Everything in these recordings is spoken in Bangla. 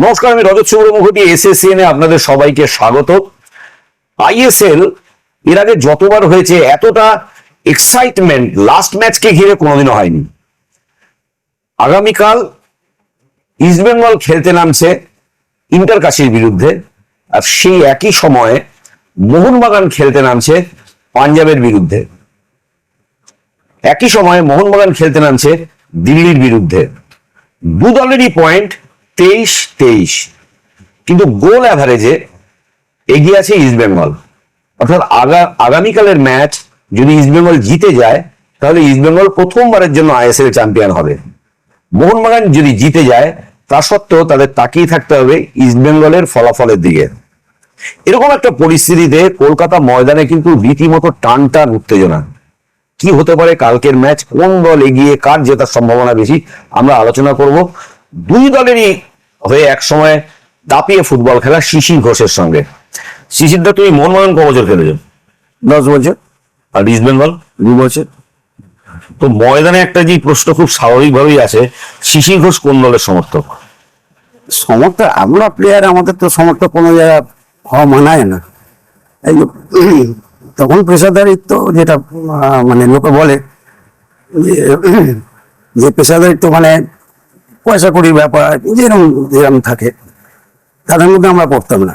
নমস্কার, আমি রজত শুভ্র মুখোপাধ্যায়, এসএসসিএন এ আপনাদের সবাইকে স্বাগত। আইএসএল এর আগে যতবার হয়েছে এতটা এক্সাইটমেন্ট লাস্ট ম্যাচকে ঘিরে কোনোদিনও হয়নি। আগামীকাল ইস্টবেঙ্গল খেলতে নামছে ইন্টার কাশির বিরুদ্ধে, আর সেই একই সময়ে মোহনবাগান খেলতে নামছে পাঞ্জাবের বিরুদ্ধে। একই সময়ে মোহনবাগান খেলতে নামছে দিল্লির বিরুদ্ধে। দু দলেরই পয়েন্ট 23-23, কিন্তু গোল অ্যাভারেজে এগিয়ে আছে ইস্টবেঙ্গল। অর্থাৎ আগামীকালের ম্যাচ যদি ইস্টবেঙ্গল জিতে যায় তাহলে ইস্টবেঙ্গল প্রথমবারের জন্য আইএসএল চ্যাম্পিয়ন হবে। মোহনবাগান যদি জিতে যায় তা সত্ত্বেও তাদের তাকিয়ে থাকতে হবে ইস্টবেঙ্গলের ফলাফলের দিকে। এরকম একটা পরিস্থিতিতে কলকাতা ময়দানে কিন্তু রীতিমতো টান টান উত্তেজনা। কি হতে পারে কালকের ম্যাচ, কোন দল এগিয়ে, কার জেতার সম্ভাবনা বেশি, আমরা আলোচনা করব। দুই দলেরই হয়ে এক সময় দাপিয়ে ফুটবল খেলা শিশির ঘোষের সঙ্গে। শিশিরদা, তুমি মোহনবাগান ক বছর খেলেছো? 10 বছর। আর ইস্টবেঙ্গল 2 বছর। তো ময়দানে একটা যে প্রশ্ন খুব স্বাভাবিকভাবেই আছে, শিশির ঘোষ কোন দলের সমর্থক? সমর্থক আমরা প্লেয়ার, আমাদের তো সমর্থক কোনো জায়গায় হওয়া মানায় না। এই তখন পেশাদারিত্ব যেটা মানে লোকে বলে যে পেশাদারিত্ব মানে পয়সা কড়ির ব্যাপার যেরকম থাকে, তাদের মধ্যে আমরা পড়তাম না।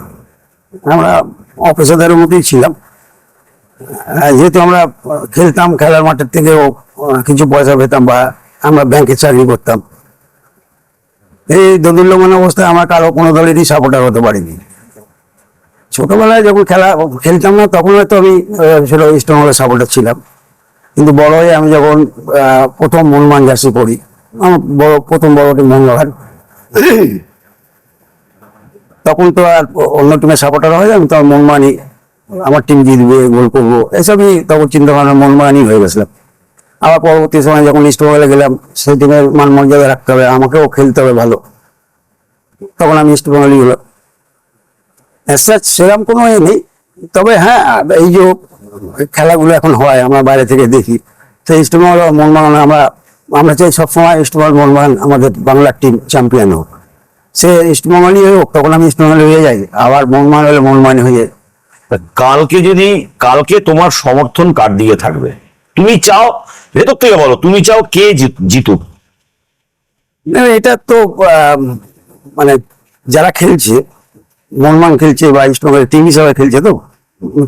আমরা অপেশাদারের মধ্যেই ছিলাম। যেহেতু আমরা খেলতাম, খেলার মাঠের থেকেও কিছু পয়সা পেতাম, বা আমরা ব্যাংকে চাকরি করতাম। এই দোদুল্যমান অবস্থায় আমরা কারো কোনো দলেরই সাপোর্টার হতে পারিনি। ছোটবেলায় যখন খেলতাম না তখন হয়তো আমি সেটা ইস্টবেঙ্গলের সাপোর্টার ছিলাম, কিন্তু বড় হয়ে আমি যখন প্রথম মোহনবাগান জার্সি পরি, আমার প্রথম বড় টিম মোহনবাগান, তখন তো আর অন্য টিমের সাপোর্টার হয়ে যাবে, তো মোহনবাগানই, আমার টিম জিতবে, গোল করবো, এসবই তখন চিন্তা ভাবনা মোহনবাগানই হয়ে গেছিলাম। আবার পরবর্তী সময় যখন ইস্টবেঙ্গলে গেলাম, সেই টিমের মান মর্যাদা রাখতে হবে, আমাকেও খেলতে হবে ভালো, তখন আমি ইস্টবেঙ্গলই হলো। সেরকম কোনো এ নেই। তবে হ্যাঁ, এই যে খেলাগুলো এখন হয় আমরা বাইরে থেকে দেখি, সেই ইস্টবেঙ্গল মোহনবাগান আমরা চাই সবসময় ইস্টবেঙ্গল মোহনবাগান আমাদের বাংলার টিম চ্যাম্পিয়ন হোক। সে ইস্টবেঙ্গলই হোক, তখন আমি ইস্টবেঙ্গল হয়ে যাই, আবার মোহনবাগান হলে মোহনবাগান হয়ে যায়। কালকে তোমার সমর্থন কার দিকে থাকবে? তুমি চাও, ভেতর থেকে বলো, তুমি চাও কে জিতুক? এটা তো মানে যারা খেলছে, মোহনবাগান খেলছে বা ইস্টবেঙ্গল টিম হিসাবে খেলছে, তো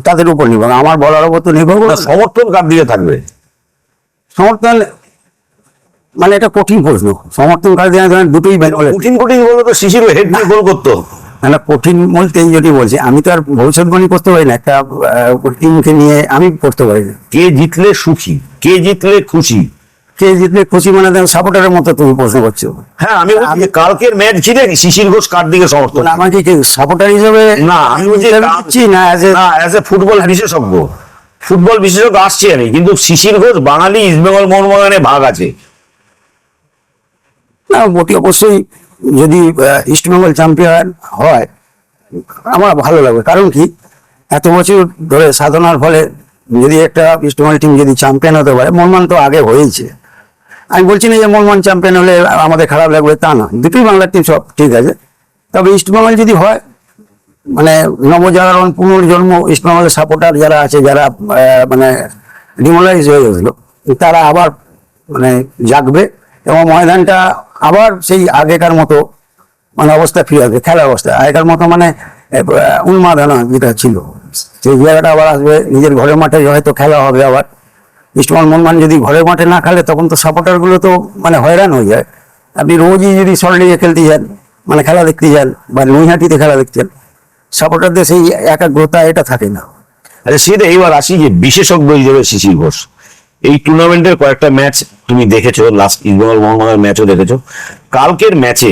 তাদের উপর নির্ভর, আমার বলার উপর তো নির্ভর করে। সমর্থন কার দিকে থাকবে? সমর্থন মানে এটা কঠিন প্রশ্ন। সমর্থন কার দিয়ে দুটোই কঠিন বলবো তো শিশির হেড দিয়ে গোল করতো। মানে কঠিন বলতে এই যদি বলছি, আমি তো আর ভবিষ্যৎবাণী করতে পারি না, একটা টিমকে নিয়ে আমি করতে পারি না। কে জিতলে সুখী, কে জিতলে খুশি? কে জিতলে খুশি মানে সাপোর্টারের মতো তুমি প্রশ্ন করছো। হ্যাঁ, আমি কালকের ম্যাচ জিতে শিশির ঘোষ কার দিকে সমর্থন? আমাকে কি সাপোর্টার হিসেবে না, আমি বলছি না, অ্যাজ এ ফুটবল বিশেষজ্ঞ। ফুটবল বিশেষজ্ঞ আসছি আমি, কিন্তু শিশির ঘোষ বাঙালি, ইস্টবেঙ্গল মোহনবাগানে ভাগ আছে না। মোটি অবশ্যই যদি ইস্টবেঙ্গল চ্যাম্পিয়ন হয় আমার ভালো লাগবে। কারণ কি, এত বছর ধরে সাধনার ফলে যদি একটা ইস্টবেঙ্গল টিম যদি চ্যাম্পিয়ন হতে পারে, মোহনবাগান তো আগে হয়েছে। আমি বলছি না যে মোহনবাগান চ্যাম্পিয়ন হলে আমাদের খারাপ লাগবে, তা না, দুটোই বাংলার টিম, সব ঠিক আছে। তবে ইস্টবেঙ্গল যদি হয়, মানে নবজাগরণ, পুনর্জন্ম, ইস্টবেঙ্গলের সাপোর্টার যারা আছে, যারা মানে ডিমোলাইজ হয়ে গেছিল, তারা আবার মানে জাগবে এবং ময়দানটা আবার সেই আগেকার মতো মানে অবস্থা ফিরে আসবে, খেলার অবস্থা আগেকার মতো, মানে উন্মাদনা যেটা ছিল সেই জায়গাটা আবার আসবে। নিজের ঘরের মাঠে হয়তো খেলা হবে আবার। ইস্টবেঙ্গল মোহনবাগান যদি ঘরের মাঠে না খেলে, তখন তো সাপোর্টার গুলো তো মানে হয়রান হয়ে যায়। আপনি রোজই যদি সল্টলেকে খেলতে যান, মানে খেলা দেখতে যান, বা নৈহাটিতে খেলা দেখতে যান, সাপোর্টারদের সেই একাগ্রতা এটা থাকে না। আচ্ছা, সেটা এইবার আসি যে বিশেষজ্ঞ হিসেবে শিশির ঘোষ, এই টুর্নামেন্টের কয়েকটা ম্যাচ তুমি দেখেছো, লাস্ট ইস্টবেঙ্গল মোহনবাগানের ম্যাচও দেখেছো। কালকের ম্যাচে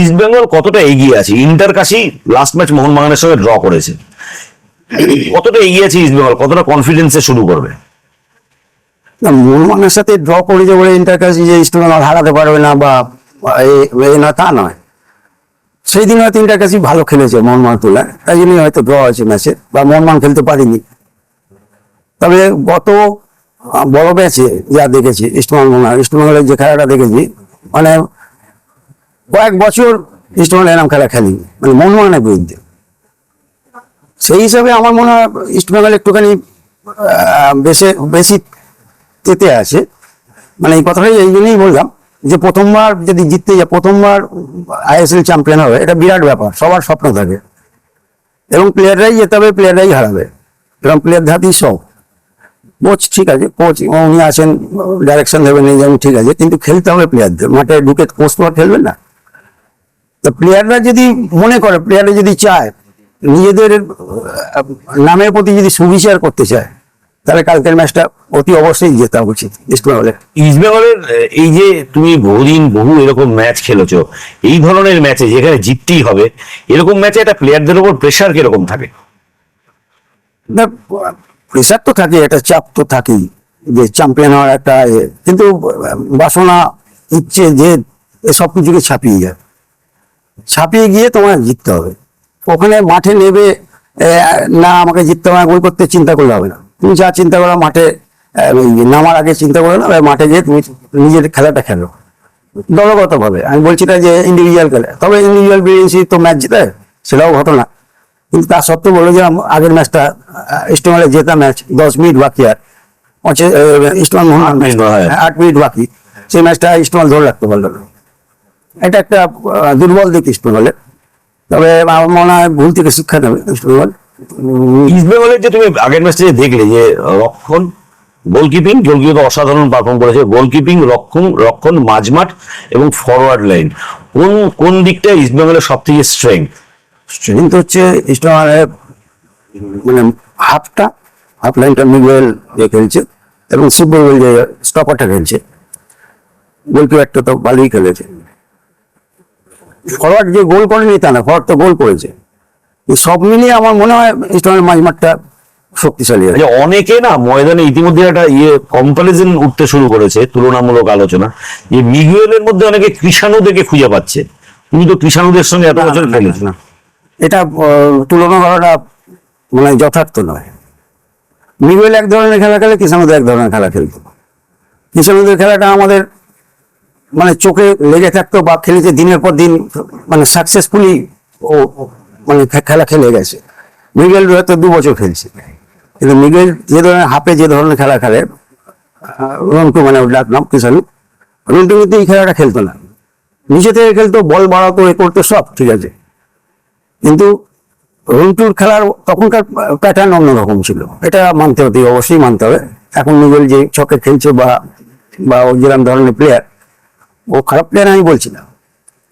ইস্টবেঙ্গল কতটা এগিয়ে আছে? ইন্টার কাশি লাস্ট ম্যাচ মোহনবাগানের সঙ্গে ড্র করেছে, কতটা এগিয়ে আছে ইস্টবেঙ্গল, কতটা কনফিডেন্সে শুরু করবে? না, মোহনবাগানের সাথে ড্র করেছে বলে ইন্টার কাশি যে ইস্টবেঙ্গল হারাতে পারবে না বা না, তা নয়। সেই দিন হয়তো ইন্টার কাশি ভালো খেলেছে মোহনবাগান তুলনায়, তাই জন্যই হয়তো ড্র হয়েছে ম্যাচে, বা মোহনবাগান খেলতে পারিনি। তবে গত বড় ম্যাচে যা দেখেছি ইস্টবেঙ্গলের যে খেলাটা দেখেছি, মানে কয়েক বছর ইস্টবেঙ্গল এরকম খেলা খেলেনি, মানে মোহনবাগানের বিরুদ্ধে। সেই হিসাবে আমার মনে হয় ইস্টবেঙ্গল একটুখানি বেশি তেতে আছে। মানে এই কথাটাই এই জন্যই বললাম যে প্রথমবার যদি জিততে যায়, প্রথমবার আইএসএল চ্যাম্পিয়ন হবে, এটা বিরাট ব্যাপার, সবার স্বপ্ন থাকে। এবং প্লেয়াররাই যেতে হবে, প্লেয়াররাই হারাবে, এবং প্লেয়ার ধাতেই সব। কোচ ঠিক আছে, কোচ উনি আছেন, ডাইরেকশন দেবেন, এই যেমন ঠিক আছে, কিন্তু খেলতে হবে প্লেয়ারদের। মাঠে ঢুকে কোচ তো আর খেলবেন না। তো প্লেয়াররা যদি মনে করে, প্লেয়াররা যদি চায়, নিজেদের নামের প্রতি যদি সুবিচার করতে চায়, তাহলে কালকের ম্যাচটা অতি অবশ্যই জেতা উচিত ইস্টবেঙ্গলের। ইস্টবেঙ্গলের এই যে তুমি বহু এরকম ম্যাচ খেলেছো, এই ধরনের ম্যাচে যেখানে জিততেই হবে, এরকম ম্যাচে একটা প্লেয়ারদের উপর প্রেশার কিরকম থাকে? না, প্রেশার তো থাকে, একটা চাপ তো থাকেই যে চ্যাম্পিয়ন হওয়ার একটা কিন্তু বাসনা, ইচ্ছে, যে সব কিছুকে ছাপিয়ে গিয়ে তোমার জিততে হবে। ওখানে মাঠে নেবে না আমাকে জিততে হবে, গোল করতে চিন্তা করলে হবে না। তুমি যা চিন্তা করো মাঠে নামার আগে চিন্তা করো না, মাঠে গিয়ে তুমি নিজের খেলাটা খেলো দলগত ভাবে। আমি বলছি না যে ইন্ডিভিজুয়াল খেলে, তবে ইন্ডিভিজুয়াল ব্রিলিয়েন্সি তো ম্যাচ জিতে, সেটাও ঘটনা। কিন্তু তা সত্ত্বেও বলে যে আগের ম্যাচটা ইস্টবেঙ্গলের জেতা ম্যাচ, 10 মিনিট বাকি, আর ইস্টবেঙ্গল 8 মিনিট বাকি, সেই ম্যাচটা ইস্টবেঙ্গল ধরে রাখতে পারলো না। এটা একটা দুর্বল দিক ইস্টবেঙ্গলের। তবে আমার মনে হয় ভুল থেকে শিক্ষা নেবে ইস্টবেঙ্গল। ইস্টবেঙ্গলের যে তুমি আগের ম্যাচে যে দেখলে যে রক্ষণ, গোলকিপিং তো অসাধারণ পারফর্ম করেছে। গোলকিপিং, রক্ষণ, মাঝমাঠ এবং ফরওয়ার্ড লাইন, কোন দিকটা ইস্টবেঙ্গলের সব থেকে স্ট্রেংথ হচ্ছে ইস্টবেঙ্গলের মানে হাফ লাইনটা মিগুয়েল যে খেলছে, এবং সুব্রমল যে স্টপারটা খেলছে, গোলকিপারটা তো ভালোই খেলেছে। ফরওয়ার্ড যে গোল করেনি তা না, ফরওয়ার্ড তো গোল করেছে। সব মিলিয়ে আমার মনে হয় ইস্টবেঙ্গলের মাঝমাঠটা শক্তিশালী আছে। অনেকে না ময়দানে ইতিমধ্যে একটা কম্পারিজন উঠতে শুরু করেছে, তুলনামূলক আলোচনা, যে মিগুয়েলের মধ্যে অনেকে কৃষাণুদেরকে খুঁজে পাচ্ছে। তুমি তো কৃষাণুদের সঙ্গে এত বছর খেলেছো না, এটা তুলনা করাটা মানে যথার্থ নয়। মিগুয়েল এক ধরনের খেলা খেলে, কৃষাণুদের এক ধরনের খেলা খেলতো। কৃষাণুদের খেলাটা আমাদের মানে চোখে লেগে থাকতো, বা খেলেছে দিনের পর দিন, মানে সাকসেসফুলি ও মানে খেলা খেলে গেছে। মিগুয়েল হয়তো 2 বছর খেলছে, কিন্তু মিগুয়েল যে ধরনের হাফে যে ধরনের খেলা খেলে, রন্টু মানে ওর ডাকনাম কৃষাণু, রন্টু কিন্তু এই খেলাটা খেলতো না। নিচে থেকে খেলতো, বল বাড়াতো, এ করতো, সব ঠিক আছে, কিন্তু রন্টুর খেলার তখনকার প্যাটার্ন অন্যরকম ছিল। এটা মানতে হতে, অবশ্যই মানতে হবে। এখন মিগুয়েল যে ছকে খেলছে বা ও যেরকম ধরনের প্লেয়ার, ও খারাপ প্লেয়ার আমি বলছি না,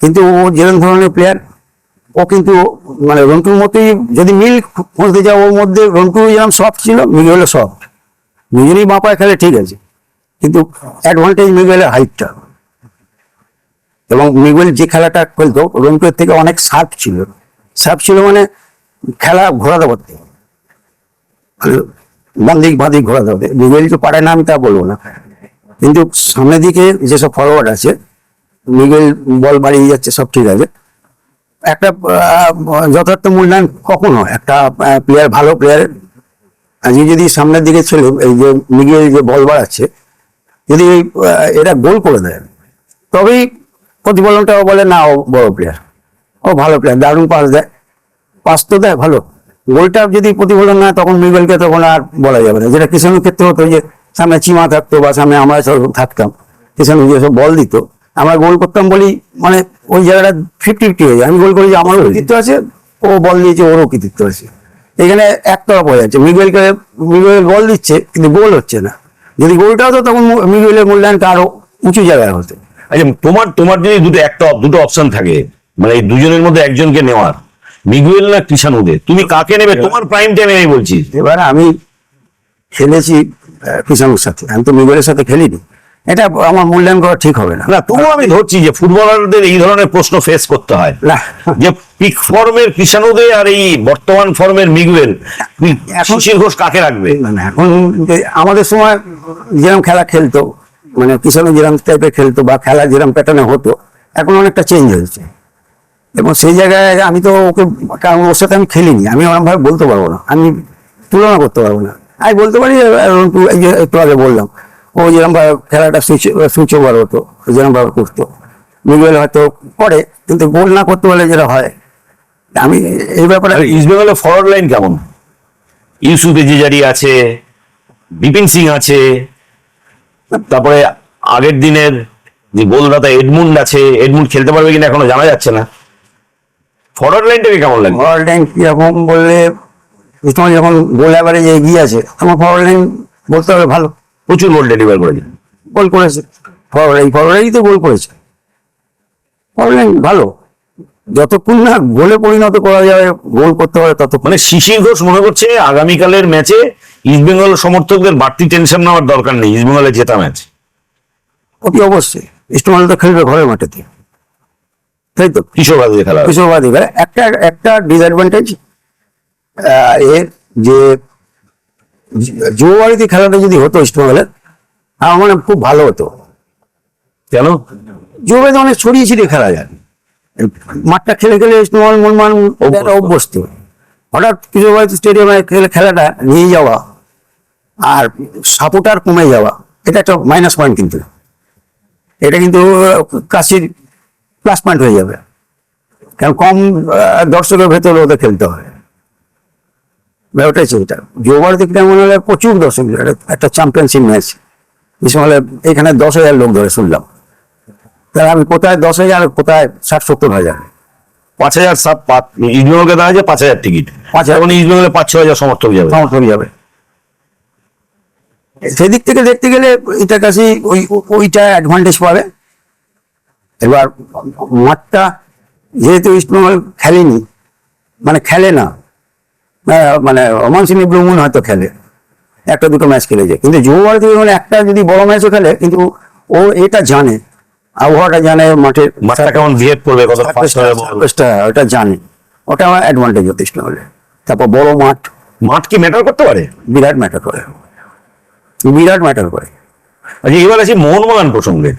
কিন্তু ও যেরকম ধরনের প্লেয়ার, ও কিন্তু মানে রন্টুর মতোই যদি মিল খুঁজতে যাও, ওর মধ্যে রন্টু যেরকম সফট ছিল, মিগুয়েলও সফট। দুজনেই বাঁ পায়ে খেলে ঠিক আছে, কিন্তু অ্যাডভান্টেজ মিগুয়েলের হাইটটা। এবং মিগুয়েল যে খেলাটা খেলতো রন্টুর থেকে অনেক সার্ভ ছিল, মানে খেলা ঘোরাতে পারতে, বাঁ দিক বাঁ দিক ঘোরাতে পারতে। মিগুয়েল তো পারে না আমি তা বলবো না, কিন্তু সামনের দিকে যেসব ফরওয়ার্ড আছে, মিগুয়েল বল বাড়িয়ে যাচ্ছে, সব ঠিক আছে। একটা যথার্থ মূল্যায়ন কখন হয় একটা প্লেয়ার, ভালো প্লেয়ার আজকে যদি সামনের দিকে ছেলে এই যে মিগুয়েল যে বল বাড়াচ্ছে, যদি এটা গোল করে দেয়, তবেই প্রতিফলনটা বলে না ও বড় প্লেয়ার, ও ভালো প্লেয়ার, দারুণ পাস তো দেয় ভালো। গোলটা যদি প্রতিফলন না, তখন মিগুয়েলকে তখন আর বলা যাবে না। যেটা কৃষাণুর ক্ষেত্রে হতো, যে সামনে চিমা থাকতো বা সামনে আমরা সব থাকতাম, কৃষাণু যেসব বল দিত, আমরা গোল করতাম বলি, মানে ওই জায়গাটা 50-50 হয়ে যায়। আমি গোল করি যে আমারও কৃতিত্ব আছে, ও বল দিয়েছে ওরও কৃতিত্ব আছে। এখানে একতরফা হয়ে যাচ্ছে, মিগুয়েল বল দিচ্ছে কিন্তু গোল হচ্ছে না। যদি গোলটা হতো, তখন মিগুয়েলের মূল্যায়নটা আরো উঁচু জায়গায় হতো। আচ্ছা, তোমার যদি দুটো অপশন থাকে, মানে এই দুজনের মধ্যে একজনকে নেওয়ার, মিগুয়েল না কৃষাণুদের, তুমি কাকে নেবে? তোমার প্রাইম টাইমে আমি বলছি। এবার আমি খেলেছি কৃষাণুর সাথে, আমি তো মিগুয়েলের সাথে খেলিনি, এটা আমার মূল্যায়ন করা ঠিক হবে না। না, তবুও আমি ধরছি যে ফুটবলারদের এই ধরনের প্রশ্ন ফেস করতে হয় না, যে পিক ফর্মের কৃষাণুদে আর এই বর্তমান ফর্মের মিগুয়েল, শিশির ঘোষ কাকে রাখবে? মানে এখন আমাদের সময় যেরকম খেলা খেলতো, মানে কৃষাণু যেরকম টাইপের খেলতো বা খেলা যেরকম প্যাটার্নে হতো, এখন অনেকটা চেঞ্জ হয়েছে। এবং সেই জায়গায় আমি তো ওকে, কারণ ওর সাথে আমি খেলিনি, আমি ওরকম ভাবে বলতে পারবো না, আমি তুলনা করতে পারবো না। আমি বলতে পারি এই যে একটু আগে বললাম, ও যেরকম ভাবে খেলাটা সুইচ ওভার হতো, যেরকম ভাবে করতো, মিডওয়েল হয়তো করে, কিন্তু গোল না করতে পারলে যেটা হয়, আমি এই ব্যাপারে আর ইস্ট বেঙ্গলের ফরওয়ার্ড লাইন কেমন? ইউসুফ এজিজারি আছে, বিপিন সিং আছে, তারপরে আগের দিনের যে গোলদাতা এডমুন্ড আছে, এডমুন্ড খেলতে পারবে কিনা এখনো জানা যাচ্ছে না। ফরওয়ার্ড লাইনটাকে কেমন লাগে? ফরওয়ার্ড লাইন কিরকম বললে, ইস্টবেঙ্গল যখন গোল অ্যাভারেজে এগিয়ে আছে, আমার ফরওয়ার্ড লাইন বলতে হবে ভালো, প্রচুর গোল ডেলিভার করেছে। গোল করেছে। ফরওয়ার্ডেই তো গোল করেছে। ফরওয়ার্ড লাইন ভালো, যতক্ষণ না গোলে পরিণত করা যাবে, গোল করতে হবে ততক্ষণ। মানে শিশির ঘোষ মনে করছে আগামীকালের ম্যাচে ইস্ট বেঙ্গল সমর্থকদের বাড়তি টেনশন নেওয়ার দরকার নেই, ইস্ট বেঙ্গলের জেতা ম্যাচ। অতি অবশ্যই ইস্টবেঙ্গল তো খেলবে ঘরের মাঠেতে, তাই তো? কিশোরবাদী খেলা হবে। কিশোরবাদী একটা একটা ডিসঅ্যাডভান্টেজ এর, যে যুববাড়িতে খেলাটা যদি হতো ইস্টবেঙ্গলের, আমার মনে হয় খুব ভালো হতো। কেন? যুববাড়িতে অনেক ছড়িয়ে ছিটিয়ে খেলা যায়, মাঠটা খেলে খেলে ইস্টবেঙ্গল মনমান একটা অভ্যস্ত। হঠাৎ কিশোরবাড়ি স্টেডিয়ামে খেলাটা নিয়ে যাওয়া আর সাপোর্টার কমে যাওয়া, এটা একটা মাইনাস পয়েন্ট। কিন্তু এটা কিন্তু কাশির প্লাস পয়েন্ট হয়ে যাবে, কারণ কম দর্শকের ভেতরে ওদের খেলতে হয়। ব্যাপারটা হচ্ছে এটা। যুবভারতী মনে হলে প্রচুর দর্শক, একটা চ্যাম্পিয়নশিপ ম্যাচ, বিশালে এখানে 10,000 লোক ধরে শুনলাম। তাহলে আমি কোথায় 10,000, কোথায় 60-70,000। 5,000 ইস্ট বেঙ্গলকে দেওয়া হয়েছে 5,000 টিকিট, 5,000 এখন ইস্ট বেঙ্গলে 5-6,000 সমর্থক যাবে। সমর্থন যাবে। সেদিক থেকে দেখতে গেলে এটা কাছে ওইটা অ্যাডভান্টেজ পাবে। এবার মাঠটা যেহেতু ইস্টবেঙ্গল খেলেনি, মানে খেলে না, মানে অমানসিনী ব্লুমুন হয়তো খেলে, একটা দুটো ম্যাচ খেলেছে, কিন্তু যুবভারতী মানে একটা যদি বড় ম্যাচও খেলে, কিন্তু ও এটা জানে, আবহাওয়াটা জানে, মাঠের মাঠটা কেমন বিহেভ করবে, কত ওটা জানে, ওটা আমার অ্যাডভান্টেজ যথেষ্ট হলে। তারপর বড় মাঠ, মাঠ কি ম্যাটার করতে পারে? বিরাট ম্যাটার করে, বিরাট ম্যাটার করে। আচ্ছা, এবার আছে মোহনবাগান প্রসঙ্গে।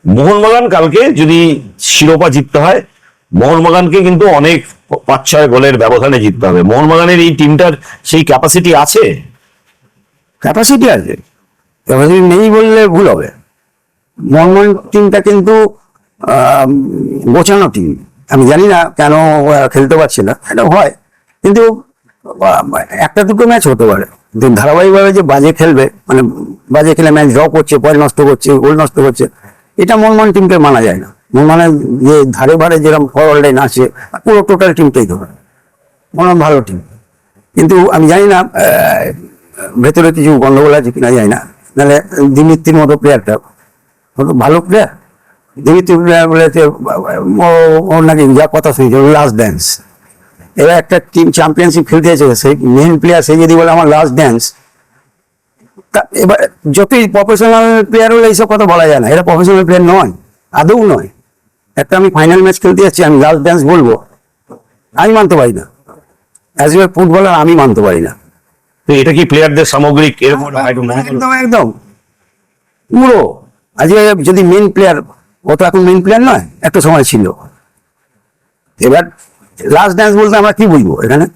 মোহনবাগান কালকে যদি শিরোপা জিততে হয়, মোহনবাগানকে কিন্তু অনেক 5-6 গোলের ব্যবধানে জিততে হবে। মোহনবাগানের এই টিমটার সেই ক্যাপাসিটি আছে? ক্যাপাসিটি আছে, ক্যাপাসিটি নেই বললে ভুল হবে। মোহনবাগান টিমটা কিন্তু গোছানো টিম। আমি জানি না কেন খেলতে পারছে না, এটা হয়, কিন্তু একটা দুটো ম্যাচ হতে পারে। কিন্তু ধারাবাহিকভাবে যে বাজে খেলবে, মানে বাজে খেলে ম্যাচ ড্র করছে, পয়েন্ট নষ্ট করছে, গোল নষ্ট করছে, এটা মোহনবাগান টিমকে মানা যায় না। মোহনবাগানের যে ধারে ধারে যেরকম ফরওয়ার্ড লাইন আছে, পুরো টোটাল টিমটাই ধরে মোহনবাগান ভালো টিম। কিন্তু আমি জানি না ভেতরে কিছু গন্ডগোল আছে কিনা, জানি না। নাহলে দিমিত্রির মতো প্লেয়ারটা ভালো প্লেয়ার, দিমিত্রি প্লেয়ার বলেছে ওর নাকি যা কথা শুনেছে লাস্ট ড্যান্স। এবার একটা টিম চ্যাম্পিয়নশিপ খেলতে আছে, সেই মেন প্লেয়ার সে যদি বলে আমার লাস্ট ড্যান্স, এবার যতই প্রফেশনাল প্লেয়ার হলে এইসব কথা বলা যায় না। এরা প্রফেশনাল প্লেয়ার নয়, আদৌ নয়। একটা আমি ফাইনাল ম্যাচ খেলতে যাচ্ছি, আমি লাস্ট ড্যান্স বলবো, আমি মানতে পারি না। অ্যাজ এ ফুটবলার আমি মানতে পারি না। তো এটা কি প্লেয়ারদের সামগ্রিক এরকম? একদম একদম পুরো। আজকে যদি মেন প্লেয়ার, ও তো এখন মেন প্লেয়ার নয়, একটা সময় ছিল। এবার লাস্ট ড্যান্স বলতে আমরা কি বুঝবো এখানে?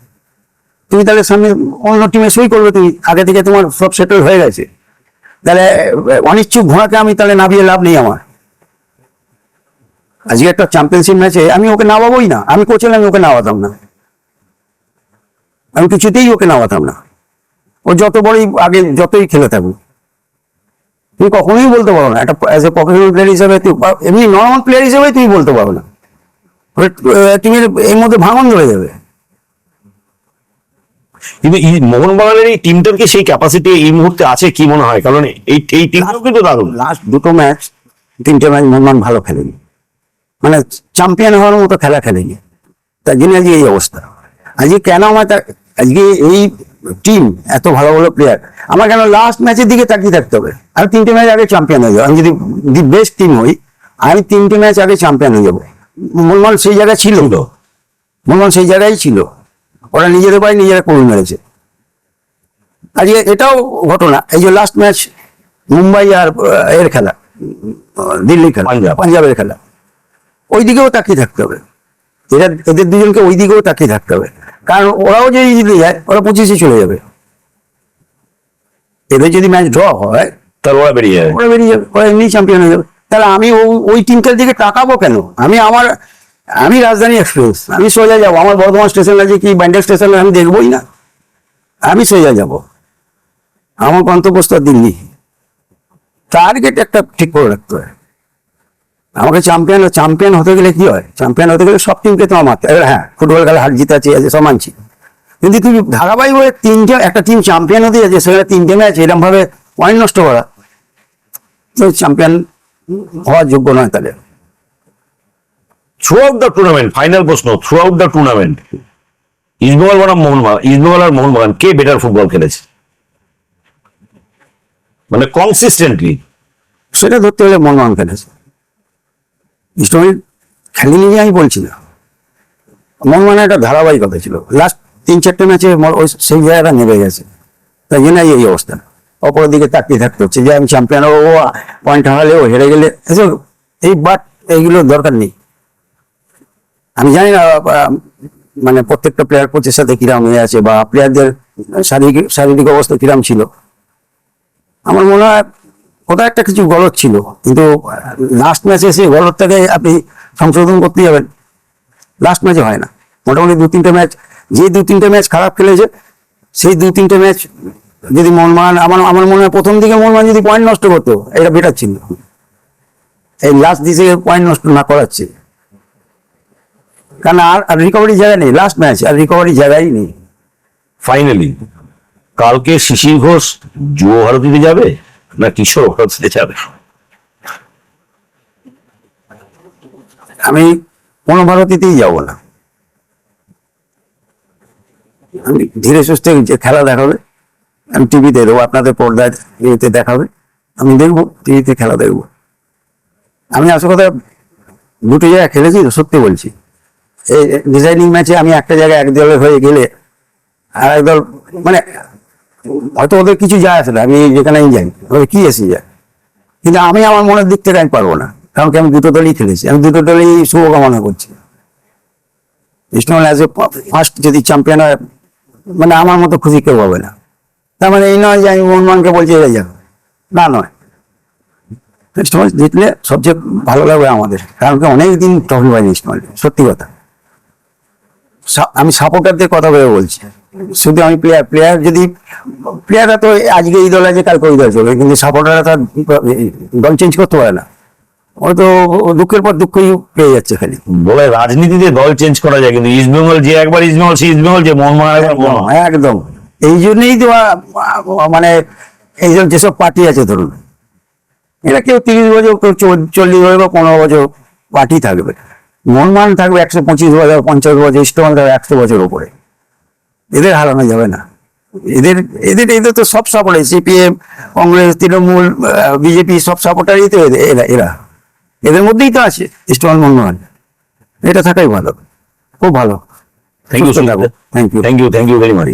তুমি তাহলে সামনে অন্য টিমে সই করবে, তুমি আগে থেকে তোমার সব সেটেল হয়ে গেছে, তাহলে অনিচ্ছুক ঘোড়াকে আমি তাহলে নামিয়ে লাভ নেই আমার। আজকে একটা চ্যাম্পিয়নশিপ ম্যাচে আমি ওকে নামাবোই না। আমি কোচ হলে আমি ওকে নামাতাম না, আমি কিছুতেই ওকে নামাতাম না। ও যত বড়ই আগে যতই খেলে থাকুক, তুমি কখনোই বলতে পারো না একটা অ্যাজ এ প্রফেশনাল প্লেয়ার হিসেবে, এমনি নর্মাল প্লেয়ার হিসেবে তুমি বলতে পারো না। টিমের এর মধ্যে ভাঙন ধরে যাবে। কিন্তু মোহনবাগানের এই টিমটার কি সেই ক্যাপাসিটি এই মুহূর্তে আছে কি মনে হয়? কারণ এই টিমটাও কিন্তু দারুণ। লাস্ট দুটো ম্যাচ, 3টে ম্যাচ মোহনবাগান ভালো খেলেনি, মানে চ্যাম্পিয়ন হওয়ার মতো খেলা খেলেনি। তার জন্য আজকে এই অবস্থা। আজকে কেন আমার আজকে এই টিম এত ভালো ভালো প্লেয়ার, আমার কেন লাস্ট ম্যাচের দিকে তাকিয়ে থাকতে হবে? আমি 3টে ম্যাচ আগে চ্যাম্পিয়ন হয়ে যাবো। আমি যদি দি বেস্ট টিম হই, আমি 3টে ম্যাচ আগে চ্যাম্পিয়ন হয়ে যাবো। মোহনবাগান সেই জায়গায় ছিল, মোহনবাগান সেই জায়গায় ছিল। ওরা নিজেদের পায়ে নিজেরা করে মেরেছে। আজকে এটাও ঘটনা, এই যে লাস্ট ম্যাচ মুম্বাই আর এর খেলা, দিল্লি খেলা, পাঞ্জাবের খেলা, ওই দিকেও তাকিয়ে থাকতে হবে। এদের দুজনকে ওই দিকেও তাকিয়ে থাকতে হবে, কারণ ওরাও যদি জিতে যায়, ওরা 25-এ চলে যাবে। এদের যদি ম্যাচ ড্র হয়, তার ওরা বেরিয়ে যাবে, ওরা বেরিয়ে যাবে, ওরা এমনি চ্যাম্পিয়ন হয়ে যাবে। তাহলে আমি ওই টিমটার দিকে তাকাবো কেন? আমি রাজধানী এক্সপ্রেস, আমি সোজা যাবো। আমার বর্ধমান স্টেশন আছে কি ব্যান্ডেল স্টেশন, আমি দেখবোই না, আমি সোজা যাব। আমার গন্তব্যস্থল দিল্লি। টার্গেট একটা ঠিক করে রাখতে হয়। আমাকে চ্যাম্পিয়ন হতে গেলে কি হয়? চ্যাম্পিয়ন হতে গেলে সব টিমকে তোমার মারতে হবে। হ্যাঁ, ফুটবল খেলা হার জিত আছে, সব মানছি, কিন্তু তুমি ধারাবাহিকভাবে একটা টিম চ্যাম্পিয়ন হতে যাচ্ছে, সেখানে 3টে ম্যাচ এরকম ভাবে পয়েন্ট নষ্ট করা, তো চ্যাম্পিয়ন হওয়ার যোগ্য নয়। তাহলে throughout the tournament, final প্রশ্ন, throughout the tournament East Bengal বনাম মোহনবাগান, ইস্টবেঙ্গল আর মোহনবাগান কে বেটার ফুটবল খেলেছে? মানে কনসিস্টেন্টলি। সেটা ধরতে হলে মোহনবাগান খেলেছে। ইস্টবেঙ্গল খেলেনি যে আমি বলছি না, মোহনবাগানের একটা ধারাবাহিকতা ছিল। লাস্ট 3-4টে ম্যাচে সেই জায়গাটা নেমে গেছে, তাই জন্য এই অবস্থা। অপরের দিকে তাকিয়ে থাকতে হচ্ছে যে আমি চ্যাম্পিয়ন হবো, পয়েন্ট হারালেও হেরে গেলে, এইগুলো দরকার নেই। আমি জানি না মানে প্রত্যেকটা প্লেয়ার কোচের সাথে কিরাম হয়ে আছে, বা প্লেয়ারদের শারীরিক অবস্থা কিরাম ছিল। আমার মনে হয় কোথাও একটা কিছু গলদ ছিল, কিন্তু লাস্ট ম্যাচে এসে গলদটাকে আপনি সংশোধন করতে যাবেন, লাস্ট ম্যাচে হয় না। মোটামুটি 2-3টে ম্যাচ, যে 2-3টে ম্যাচ খারাপ খেলেছে, সেই 2-3টে ম্যাচ যদি মোহনবাগান, আমার মনে হয় প্রথম দিকে মোহনবাগান যদি পয়েন্ট নষ্ট করতো, এটা বেটার ছিল। এই লাস্ট দিকে পয়েন্ট নষ্ট না করাচ্ছে, কারণ আর রিকভারি জায়গা নেই। লাস্ট ম্যাচ আর রিকভারি জায়গাই নেই। ফাইনালি কালকে শিশির ঘোষ যুব ভারতীতে যাবে না কিশোর ভারতীতে যাবে? আমি কোনো ভারতীতেই যাব না। আমি ধীরে সুস্থে যে খেলা দেখাবে, আমি টিভিতে দেবো, আপনাদের পর্দায় টিভিতে দেখাবে, আমি দেখবো, টিভিতে খেলা দেখবো। আমি আসল কথা, দুটো জায়গায় খেলেছি তো, সত্যি বলছি। এই ডিজাইনিং ম্যাচে আমি একটা জায়গায় এক দলের হয়ে গেলে আর এক দল, মানে হয়তো ওদের কিছু যায় আসে না, আমি যেখানেই যাই ওদের কি এসে যায়, কিন্তু আমি আমার মনের দিক থেকে আমি পারবো না, কারণ কি আমি দুটো দলই খেলেছি, আমি দুটো দলই শুভকামনা করছি। ইস্টবেঙ্গল অ্যাজ এ ফার্স্ট যদি চ্যাম্পিয়ন হয়, মানে আমার মতো খুশি কেউ হবে না। তার মানে এই নয় যে আমি মোহনবাগানকে বলছি এড়ে যাবে, না নয়। ইস্টবেঙ্গল জিতলে সবচেয়ে ভালো লাগবে আমাদের, কারণ কি অনেকদিন ট্রফি পাইনি ইস্টবেঙ্গল, সত্যি কথা। আমি সাপোর্টারদের কথা ভেবে বলছি, শুধু আমি প্লেয়ার যদি প্লেয়াররা তো আজকে এই দল আছে, কালকে ওই দল চলবে, কিন্তু সাপোর্টাররা তার দল চেঞ্জ করতে পারে না। ও তো দুঃখের পর দুঃখই পেয়ে যাচ্ছে খালি। বলে রাজনীতিতে দল চেঞ্জ করা যায়, কিন্তু ইস্টবেঙ্গল যে একবার ইস্টবেঙ্গল, সেই ইস্টবেঙ্গল যে মোহনবাগান একবার মোহনবাগান। একদম, এই জন্যই তো মানে এই যেসব পার্টি আছে ধরুন, এরা কেউ 30 বছর, কেউ 40 বছর বা 15 বছর পার্টি থাকবে। মোহনবাগান থাকবে 125 বছর, 50 বছর, ইস্টবেঙ্গল থাকবে 100 বছর উপরে। এদের হারানো যাবে না। এদের এদের এদের তো সব supporter, CPM, Congress, Trinamool, BJP, সব সাপোর্টারই তো এরা এদের মধ্যেই তো আছে ইস্টবেঙ্গল মোহনবাগান। এটা থাকাই ভালো, খুব ভালো। Thank you, thank you. Thank you, thank you very much.